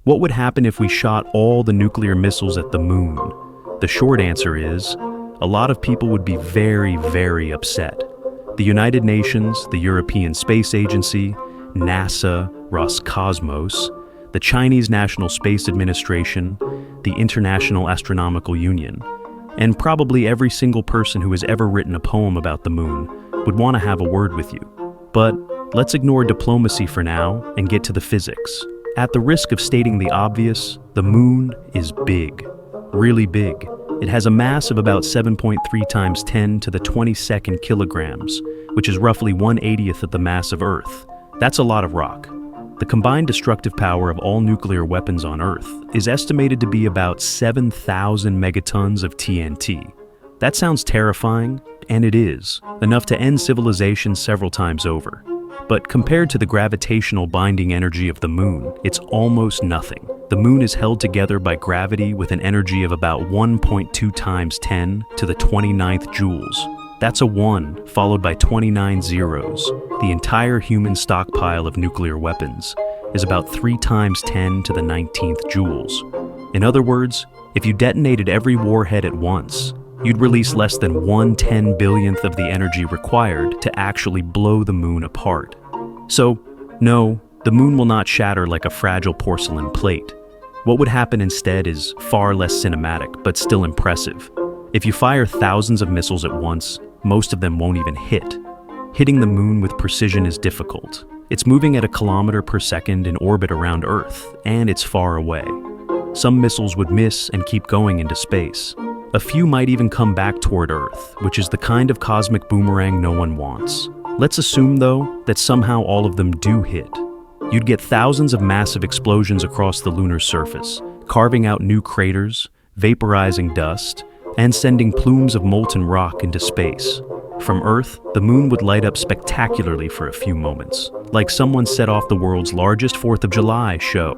What would happen if we shot all the nuclear missiles at the moon? The short answer is, a lot of people would be very, very upset. The United Nations, the European Space Agency, NASA, Roscosmos, the Chinese National Space Administration, the International Astronomical Union, and probably every single person who has ever written a poem about the moon would want to have a word with you. But let's ignore diplomacy for now and get to the physics. At the risk of stating the obvious, the moon is big, really big. It has a mass of about 7.3 times 10 to the 22nd kilograms, which is roughly 1/80th of the mass of Earth. That's a lot of rock. The combined destructive power of all nuclear weapons on Earth is estimated to be about 7,000 megatons of TNT. That sounds terrifying, and it is, enough to end civilization several times over. But compared to the gravitational binding energy of the moon, it's almost nothing. The moon is held together by gravity with an energy of about 1.2 times 10 to the 29th joules. That's a 1 followed by 29 zeros. The entire human stockpile of nuclear weapons is about 3 times 10 to the 19th joules. In other words, if you detonated every warhead at once, you'd release less than 1/10 billionth of the energy required to actually blow the moon apart. So, no, the moon will not shatter like a fragile porcelain plate. What would happen instead is far less cinematic, but still impressive. If you fire thousands of missiles at once, most of them won't even hit. Hitting the moon with precision is difficult. It's moving at a kilometer per second in orbit around Earth, and it's far away. Some missiles would miss and keep going into space. A few might even come back toward Earth, which is the kind of cosmic boomerang no one wants. Let's assume, though, that somehow all of them do hit. You'd get thousands of massive explosions across the lunar surface, carving out new craters, vaporizing dust, and sending plumes of molten rock into space. From Earth, the moon would light up spectacularly for a few moments, like someone set off the world's largest 4th of July show.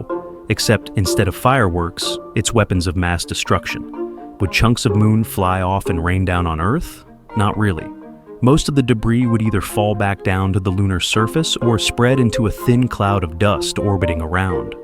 Except instead of fireworks, it's weapons of mass destruction. Would chunks of moon fly off and rain down on Earth? Not really. Most of the debris would either fall back down to the lunar surface or spread into a thin cloud of dust orbiting around.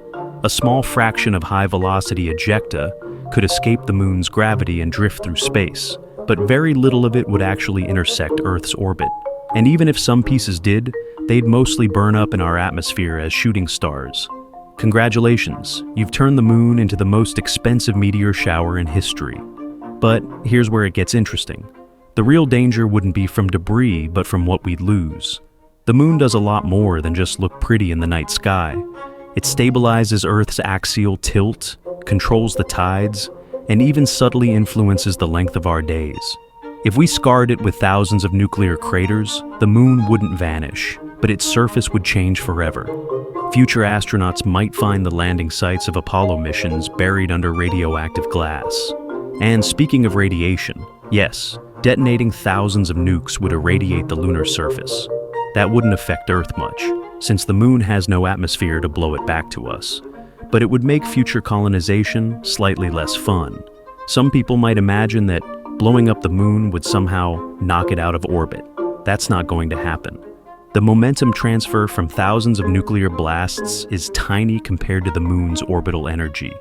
A small fraction of high-velocity ejecta could escape the moon's gravity and drift through space, but very little of it would actually intersect Earth's orbit. And even if some pieces did, they'd mostly burn up in our atmosphere as shooting stars. Congratulations, you've turned the moon into the most expensive meteor shower in history. But here's where it gets interesting. The real danger wouldn't be from debris, but from what we'd lose. The moon does a lot more than just look pretty in the night sky. It stabilizes Earth's axial tilt, controls the tides, and even subtly influences the length of our days. If we scarred it with thousands of nuclear craters, the moon wouldn't vanish, but its surface would change forever. Future astronauts might find the landing sites of Apollo missions buried under radioactive glass. And speaking of radiation, yes, detonating thousands of nukes would irradiate the lunar surface. That wouldn't affect Earth much, since the moon has no atmosphere to blow it back to us. But it would make future colonization slightly less fun. Some people might imagine that blowing up the moon would somehow knock it out of orbit. That's not going to happen. The momentum transfer from thousands of nuclear blasts is tiny compared to the moon's orbital energy.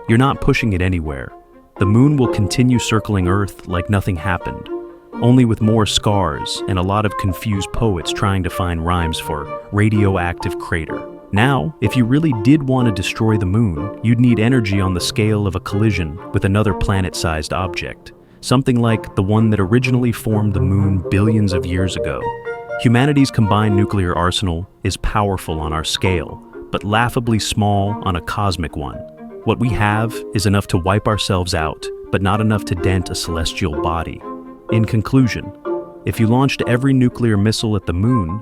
You're not pushing it anywhere. The moon will continue circling Earth like nothing happened, only with more scars and a lot of confused poets trying to find rhymes for radioactive crater. Now, if you really did want to destroy the moon, you'd need energy on the scale of a collision with another planet-sized object, something like the one that originally formed the moon billions of years ago. Humanity's combined nuclear arsenal is powerful on our scale, but laughably small on a cosmic one. What we have is enough to wipe ourselves out, but not enough to dent a celestial body. In conclusion, if you launched every nuclear missile at the moon,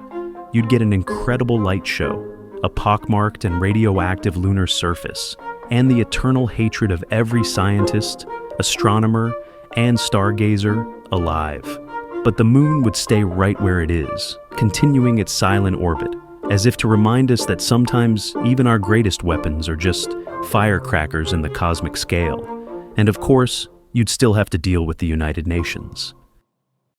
you'd get an incredible light show, a pockmarked and radioactive lunar surface, and the eternal hatred of every scientist, astronomer, and stargazer alive. But the moon would stay right where it is, continuing its silent orbit, as if to remind us that sometimes even our greatest weapons are just firecrackers in the cosmic scale. And of course, you'd still have to deal with the United Nations.